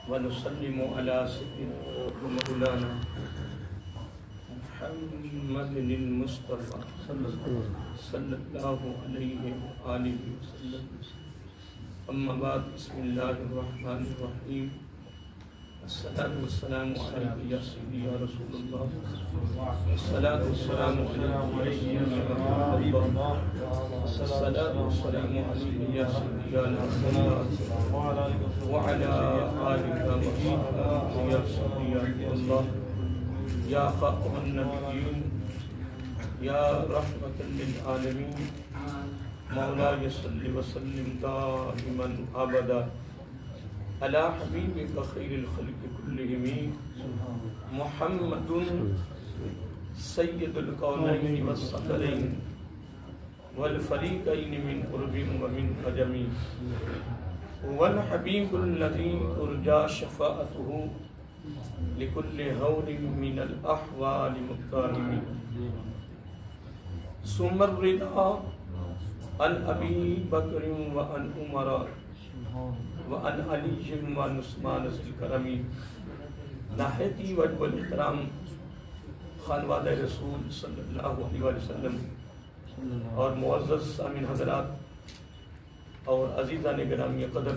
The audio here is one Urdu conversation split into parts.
ونسلم على سيدنا ومولانا محمد المصطفى صلى الله عليه وآله وسلم أما بعد بسم الله الرحمن الرحيم الصلاة والسلام عليك يا سيدي يا رسول الله الصلاة والسلام عليك يا سيدي يا رسول الله الصلاة والسلام عليك يا سيدي يا رسول الله وعلى آلك وصحبك يا سيدي يا رسول الله يا خاتم النبيين يا رحمة للعالمين مولاي صل وسلم دائما أبدا على حبيبك خير الخلق كلهم محمد سيد الكونين والثقلين والفريقين من قرب ومن عجم والحبيب الذي ترجى شفاعته لكل هول من الأحوال مقترم ثم الرضا عن أبي بكر وعن عمر وعن علی وعن عثمان ذی الکرم نہایتی وجب الاحترام خانوادہ رسول صلی اللہ علیہ وسلم اور معزز سامعین حضرات اور عزیزان گرامی قدر،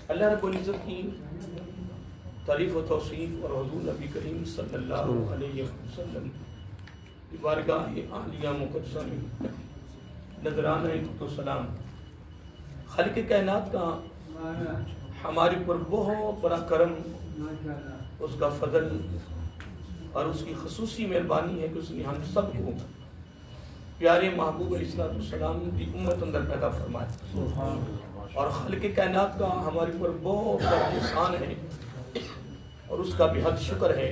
اللہ رب العزت کی تعریف و توصیف اور حضور نبی کریم صلی اللہ علیہ وسلم کی بارگاہ عالیہ مقدسہ میں نذرانہ تو سلام خالق کائنات کا ہمارے پر بہت بڑا کرم، اس کا فضل اور اس کی خصوصی مہربانی ہے کہ اس نے ہم سب کو پیارے محبوب علیہ السلام کی امت اندر پیدا فرمایا، اور خالق کائنات کا ہمارے پر بہت بڑا احسان ہے اور اس کا بھی حد شکر ہے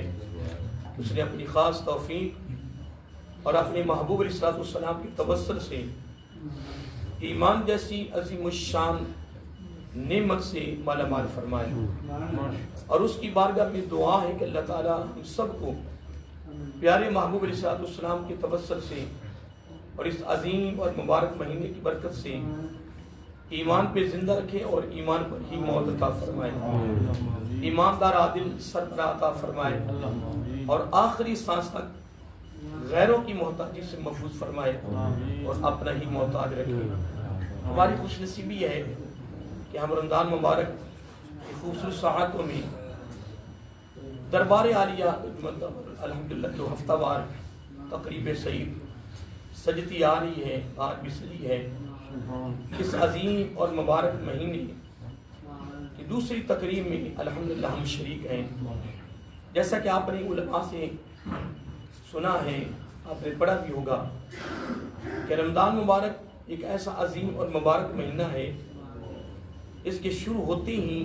کہ اس نے اپنی خاص توفیق اور اپنے محبوب علیہ السلام کی توسل سے ایمان جیسی عظیم الشان نعمت سے مالا مال فرمائے، اور اس کی بارگاہ میں دعا ہے کہ اللہ تعالی ہم سب کو پیارے محبوب علیہ السلام کے توسل سے اور اس عظیم اور مبارک مہینے کی برکت سے ایمان پہ زندہ رکھے اور ایمان پر ہی موت عطا فرمائے، ایماندار عادل سربراہ عطا فرمائے، اور آخری سانس تک غیروں کی محتاجی سے محفوظ فرمائے اور اپنا ہی محتاج رکھے۔ ہماری خوش نصیبی ہے کہ ہم رمضان مبارک کی خوبصورت ساعتوں میں دربار عالیہ الحمدللہ جو ہفتہ وار تقریب سعید سجتی آ رہی ہے، آج بھی سجی ہے، اس عظیم اور مبارک مہینے کی دوسری تقریب میں الحمدللہ ہم شریک ہیں۔ جیسا کہ آپ نے علماء سے سنا ہے، آپ نے پڑھا بھی ہوگا کہ رمضان مبارک ایک ایسا عظیم اور مبارک مہینہ ہے، اس کے شروع ہوتے ہی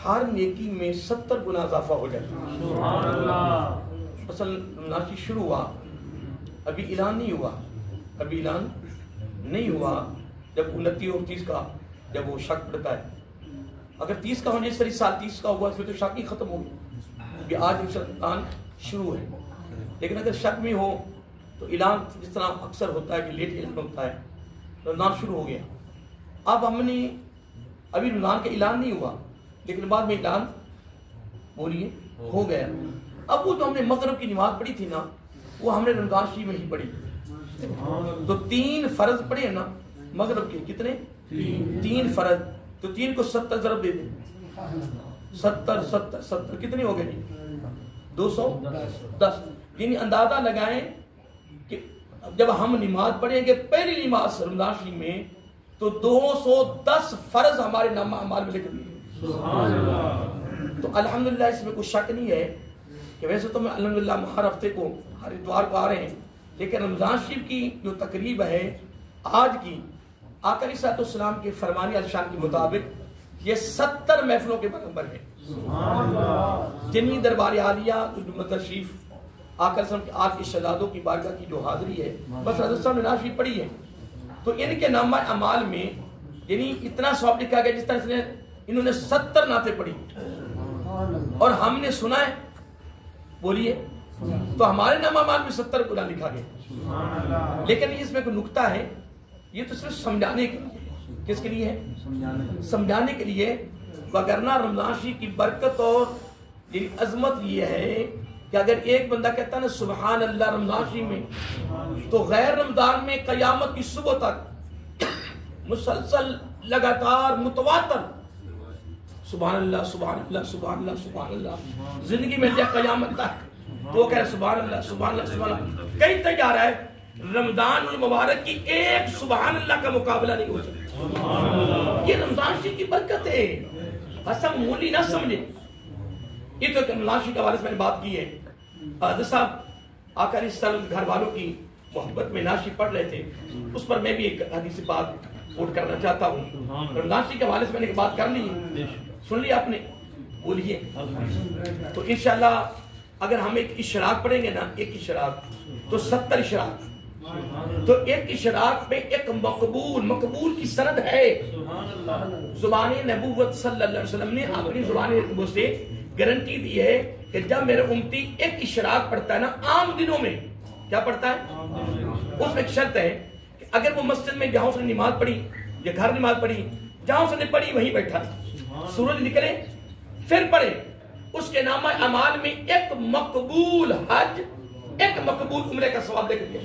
ہر نیکی میں 70 گنا اضافہ ہو جاتا ہے۔ سبحان اللہ۔ اصل رمضان شروع ہوا، ابھی اعلان نہیں ہوا، جب 29 اور 30 کا جب وہ شک پڑتا ہے، اگر 30 کا ہونے سے سال 30 کا ہوا پھر تو شک ہی ختم ہو گیا، ابھی آج رمضان شروع ہے۔ لیکن اگر شک میں ہو تو اعلان جس طرح اکثر ہوتا ہے کہ لیٹ اعلان ہوتا ہے، رمضان شروع ہو گیا، اب ہم نے ابھی رمضان کا اعلان نہیں ہوا لیکن بعد میں اعلان بولیے ہو گیا۔ اب وہ جو ہم نے مغرب کی نماز پڑھی تھی نا، وہ ہم نے رمضان شریف میں ہی پڑھی، تو 3 فرض پڑھے ہیں نا مغرب کے، کتنے؟ 3 فرض، تو 3 کو 70 ضرب دے دیں، 70 کتنے ہو گئے؟ 210۔ یعنی اندازہ لگائیں کہ جب ہم نماز پڑھیں گے پہلی نماز رمضان شریف میں تو 210 فرض ہمارے نامہ اعمال میں لکھ دیے۔ سبحان اللہ۔ تو الحمدللہ اس میں کوئی شک نہیں ہے کہ ویسے تو میں الحمدللہ ہر ہفتے کو ہر اتوار کو آ رہے ہیں، لیکن رمضان شریف کی جو تقریب ہے آج کی، آقا علیہ السلام کے فرمان الشان کے مطابق یہ 70 محفلوں کے برابر ہے۔ سبحان اللہ۔ جنہی دربار عالیہ تشریف آقا صلی اللہ علیہ وسلم کے آج کے شہزادوں کی بارگاہ کی جو حاضری ہے، بس حضرت صاحب نے نعت شریف پڑھی ہے، تو ان کے نامہ اعمال میں یعنی اتنا ثواب لکھا گیا جس طرح سے انہوں نے 70 نعتیں پڑھی اور ہم نے سنا ہے، بولیے، تو ہمارے نامہ اعمال میں 70 قرآن لکھا گیا۔ لیکن اس میں کوئی نکتہ ہے، یہ تو صرف سمجھانے کے لیے کس کے لیے ہے؟ سمجھانے کے لیے. وگرنہ رمضان شریف کی برکت اور یہ عظمت یہ ہے کہ اگر ایک بندہ کہتا ہے نا سبحان اللہ رمضان شریف میں، تو غیر رمضان میں قیامت کی صبح تک مسلسل لگاتار متواتر سبحان اللہ سبحان اللہ سبحان اللہ سبحان اللہ زندگی میں جب قیامت تک تو وہ کہہ رہے سبحان اللہ سبحان اللہ سبحان اللہ. کہیں تک جا رہا ہے رمضان المبارک کی ایک سبحان اللہ کا مقابلہ نہیں ہو سکتا. یہ رمضان شریف کی برکت ہے، قسم مولی نہ سمجھے. یہ تو رمضان شریف کے حوالے سے میں نے بات کی ہے. حضرت صاحب آقا علیہ السلام گھر والوں کی محبت میں نعت شریف پڑھ رہے تھے، اس پر میں بھی ایک حدیث بات کوٹ کرنا چاہتا ہوں. رمضان شریف کے حوالے سے میں نے ایک بات کر لی ہے، سن لی آپ نے، بولیے. تو انشاءاللہ اگر ہم ایک اشراق پڑھیں گے نا، ایک اشراق تو 70 اشراق، تو ایک اشراق میں ایک مقبول کی سند ہے. زبان نبوت صلی اللہ علیہ وسلم نے اپنی زبان نبوت سے گارنٹی دی ہے کہ جب میرا امتی ایک اشراق پڑھتا ہے نا عام دنوں میں، کیا پڑھتا ہے؟ اس میں ایک شرط ہے کہ اگر وہ مسجد میں جہاں اس نے نماز پڑھی یا گھر نماز پڑھی، جہاں اس نے پڑھی وہیں بیٹھا، سورج نکلے پھر پڑھے، اس کے نامہ اعمال میں ایک مقبول حج، ایک مقبول عمرے کا ثواب دیکھ لیا.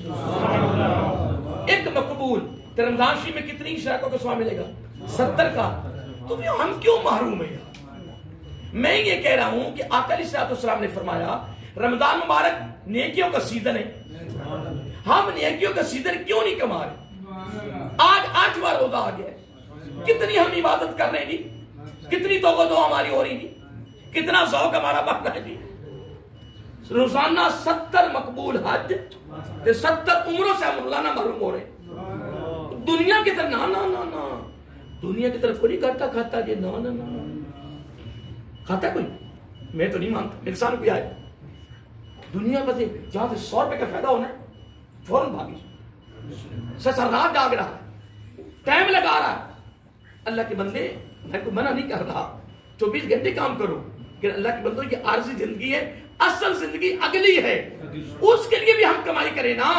ایک مقبول. تو رمضان شریف میں کتنی اشراقوں کا ثواب ملے گا؟ 70 کا. تو ہم کیوں محروم ہیں؟ میں یہ کہہ رہا ہوں کہ آقا علیہ السلام نے فرمایا رمضان مبارک نیکیوں کا سیزن ہے. ہم نیکیوں کا سیزن کیوں نہیں کما رہے؟ آج 8واں روزہ آ گیا ہے، کتنی ہم عبادت کر رہے ہیں جی، کتنی توبہ دعا ہماری ہو رہی جی، کتنا ذوق ہمارا بڑھ رہا ہے جی. روزانہ 70 مقبول حج 70 عمروں سے ہم روزانہ محروم ہو رہے ہیں. دنیا کی طرف نہ دنیا کی طرف کوئی گھاٹا کھاتا جی، نہ کھاتا ہے کوئی؟ میں تو نہیں مانتا. میرے سامنے کوئی آئے دنیا پر سے جہاں سے 100 روپے کا فائدہ ہونا ہے فوراً بھاگی، رات جاگ رہا ہے، ٹائم لگا رہا ہے. اللہ کے بندے میں کو منع نہیں کر رہا 24 گھنٹے کام کرو، کہ اللہ کے بندوں کی عارضی زندگی ہے، اصل زندگی اگلی ہے، اس کے لیے بھی ہم کمائی کریں نا.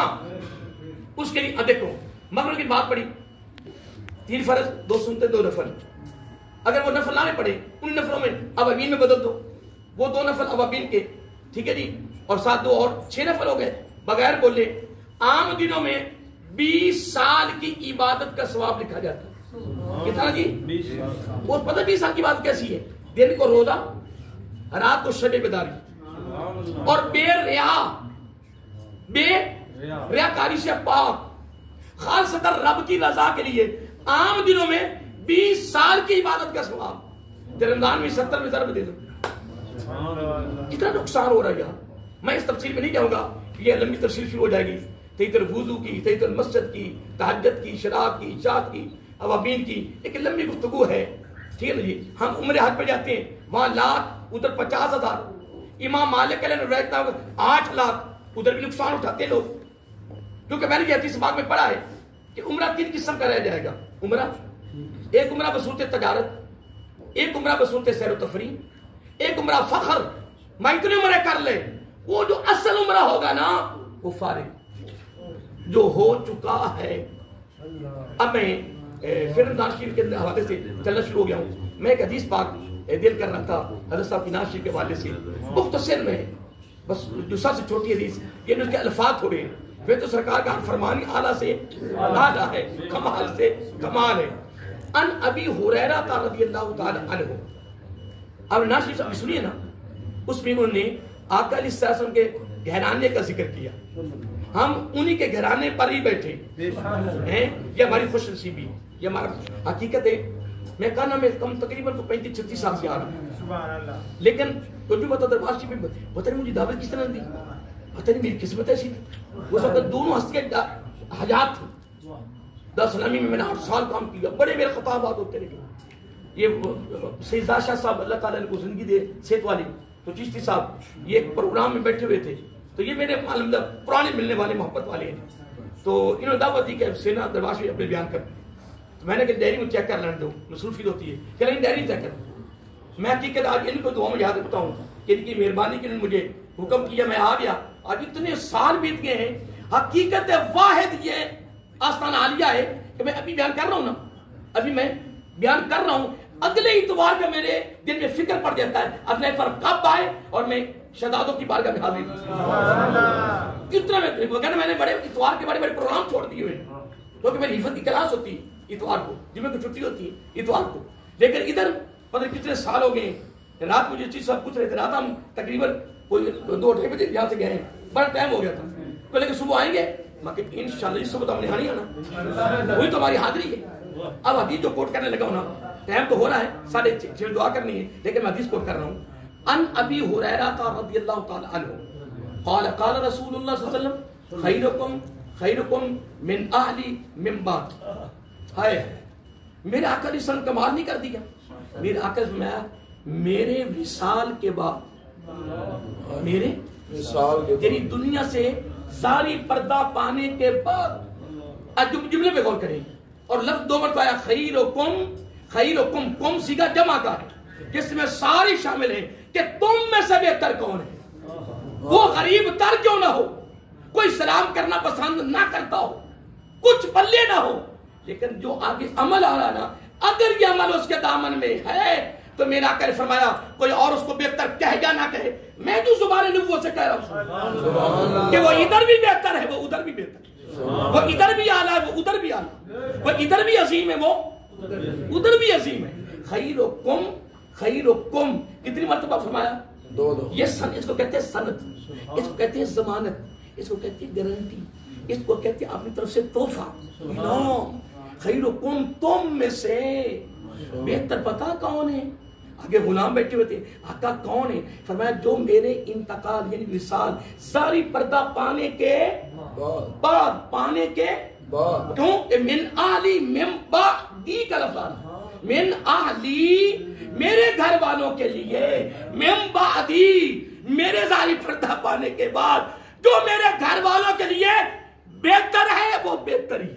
اس کے لیے دیکھو مغرب کی بات پڑی، 3 فرض 2 سنتے 2 نفل. اگر وہ نفل نہ پڑے ان نفلوں میں اوابین میں بدل دو، وہ 2 نفل اوابین کے، ٹھیک ہے جی، اور ساتھ 2 اور 6 نفل ہو گئے بغیر بولے. عام دنوں میں 20 سال کی عبادت کا ثواب لکھا جاتا ہے. کتنا جی؟ 20 سال. وہ پتہ 20 سال کی بات کیسی ہے؟ دن کو روزہ، رات کو شب بیداری، اور بے ریاکاری سے پاک، خالصتاً رب کی رضا کے لیے. عام دنوں میں 20 سال کی عبادت کا ثواب، رمضان میں 70 میں ضرب دے دو. کتنا نقصان ہو رہا ہے یار. میں اس تفصیل میں نہیں جاؤں گا، یہ لمبی تفصیل شروع ہو جائے گی. تیتر وضو کی، تیتر مسجد کی، تہجد کی، شراق کی، عشاء کی، اوابین کی ایک لمبی گفتگو ہے. ٹھیک ہے جی. ہم عمرے حج پہ جاتے ہیں، وہاں لاکھ، ادھر 50,000. امام مالک علیہ نے 8 لاکھ، ادھر بھی نقصان اٹھاتے لوگ. کیونکہ میں نے یہ حدیث باغ میں پڑھا ہے کہ عمرہ 3 قسم کا رہ جائے گا. عمرہ ایک عمرہ بصورت تجارت، ایک عمرہ بصورت سیر و تفریح، ایک عمرہ فخر، میں اتنے عمرے کر لے. وہ جو اصل عمرہ ہوگا نا وہ فارغ جو ہو چکا ہے. اب میں پھر رمضان شریف کے حوالے سے چلنا شروع ہو گیا ہوں. میں ایک حدیث پاک دل کر رہا تھا حضرت صاحب کی نعت شریف کے حوالے سے، مختصر میں بس جو سب سے چھوٹی حدیث، یہ اس کے الفاظ تھوڑے ہیں. پھر تو سرکار کا فرمانی اعلیٰ سے اعلیٰ ہے، کمال سے کمال ہے. ان ابی ہریرہ رضی اللہ تعالی عنہ. اب نعت شریف آپ سنیے نا، اس میں انہوں نے آقا علیہ السلام کے گھرانے کا ذکر کیا. ہم انہی کے گھرانے پر ہی بیٹھے ہیں، یہ ہماری خوش نصیبی، یہ ہمارا حقیقت ہے. میں کہا نا میں کم تقریباً 35-36 سال سے آ رہا ہوں، لیکن تو بھی بتا دربار شریف میں پتہ نہیں مجھے دعوت کس طرح دی، پتہ نہیں میری قسمت ایسی تھی. وہ سب دونوں ہستیاں حیات تھی. دارالسلامی میں نے 8 سال کام کیا، بڑے میرے خطابات ہوتے رہے. یہ سید شاہ صاحب اللہ تعالیٰ نے کو زندگی دے صحت والی، تو چشتی صاحب یہ ایک پروگرام میں بیٹھے ہوئے تھے. تو یہ میرے پرانے ملنے والے محبت والے ہیں. تو انہوں نے دعوت دی کہ سینا دربار شریف اپنے بیان کر. تو میں نے کہا ڈائری میں چیک کر لینے دو، مصروفیت ہوتی ہے کہ نہیں ڈائری چیک کر. میں حقیقت آج ان کو دعا میں یاد رکھتا ہوں کہ ان کی مہربانی کے لیے مجھے حکم کیا، میں آ گیا. آج اتنے سال بیت گئے ہیں. حقیقت واحد یہ آستانہ عالیہ ہے کہ میں ابھی بیان کر رہا ہوں نا، ابھی میں بیان کر رہا ہوں، اگلے اتوار کا میرے دل میں فکر پڑ جاتا ہے اگلے اتوار کب آئے اور میں شہزادوں کی بارگاہ میں حاضر ہوں۔ کتنا میں نے بڑے اتوار کے بڑے بڑے پروگرام چھوڑ دیے ہوئے، کیونکہ میری حفظ کی کلاس ہوتی ہے اتوار کو، جمعے کو چھٹی ہوتی ہے اتوار کو، لیکن ادھر پتہ کتنے سال ہو گئے۔ رات مجھے چیز سب پوچھ رہے تھے، رات ہم تقریباً کوئی 2-2:30 بجے یہاں سے گئے ہیں، بڑا ٹائم ہو گیا تھا، تو لیکن صبح آئیں گے، میں کہ انشاءاللہ اس صبح تو ہم نے یہاں نہیں آنا، وہی تو ہماری حاضری ہے۔ اب حدیث جو کوٹ کرنے لگا ہونا، ٹائم تو ہو رہا ہے 6:30 دعا کرنی ہے، لیکن میں حدیث کوٹ کر رہا ہوں۔ ان ابی ہریرہ رضی اللہ تعالی عنہ قال قال رسول اللہ صلی اللہ علیہ وسلم خیرکم من اہلی من بعد۔ ہائے میرے آقا نے سن کمال نہیں کر دیا، میرے آقا نے فرمایا میرے وصال کے بعد، میرے یعنی دنیا سے ظاہری پردہ پانے کے بعد، جملے پہ غور کریں، اور لفظ 2 مرتبہ آیا خیرکم، کم سیگا جمع کا ہے جس میں ساری شامل ہیں کہ تم میں سے بہتر کون ہے، وہ غریب تر کیوں نہ ہو، کوئی سلام کرنا پسند نہ کرتا ہو، کچھ پلے نہ ہو، لیکن جو آگے عمل آ رہا نا، اگر یہ عمل اس کے دامن میں ہے تو میرا آقا نے فرمایا کوئی اور اس کو بہتر کہے یا نہ کہے، میں جو زبان نبوت سے کہہ رہا ہوں کہ وہ ادھر بھی بہتر ہے، وہ ادھر بھی بہتر ہے، وہ ادھر بھی اعلیٰ ہے، وہ ادھر بھی اعلیٰ، وہ ادھر بھی عظیم ہے، وہ ادھر بھی عظیم ہے۔ خیرکم کتنی مرتبہ فرمایا؟ 2۔ یہ اس کو کہتے ہیں سند، اس کو کہتے ہیں ضمانت، اس کو کہتے ہیں گارنٹی، اس کو کہتے ہیں اپنی طرف سے تحفہ، انعام۔ خیرکم تم میں سے بہتر پتہ کون ہے؟ آگے غلام بیٹھے ہوئے تھے، آقا کون ہے؟ فرمایا جو میرے انتقال یعنی وصال ساری پردہ پانے کے بعد، پانے کے کیوں کہ من اہلی من بعدی کا لفظ، من اہلی میرے گھر والوں کے لیے، من بعدی میرے ظاہری پردہ پانے کے بعد جو میرے گھر والوں کے لیے بہتر ہے وہ بہتر ہی،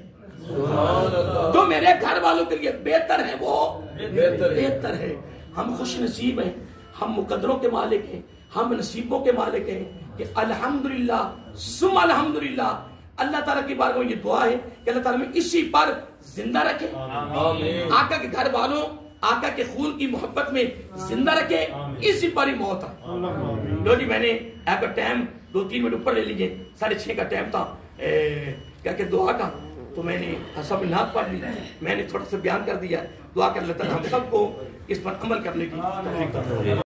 جو میرے گھر والوں کے لیے بہتر ہے وہ بہتر ہے۔ ہم خوش نصیب ہیں، ہم مقدروں کے مالک ہیں، ہم نصیبوں کے مالک ہیں کہ الحمدللہ ثم الحمدللہ۔ اللہ تعالیٰ کی بارگاہ میں یہ دعا ہے کہ اللہ تعالیٰ میں اسی پر زندہ رکھے، آقا کے گھر والوں، آقا کے خون کی محبت میں زندہ رکھے، اسی پر ہی موت ہے۔ لو جی میں نے آپ کا ٹائم 2-3 منٹ اوپر لے لیجئے، 6:30 کا ٹائم تھا کیا کہ دعا کا، تو میں نے سب نعت پڑھ لی، میں نے تھوڑا سا بیان کر دیا، دعا کر اللہ تعالیٰ ہم سب کو اس پر عمل کرنے کی توفیق عطا فرمائے۔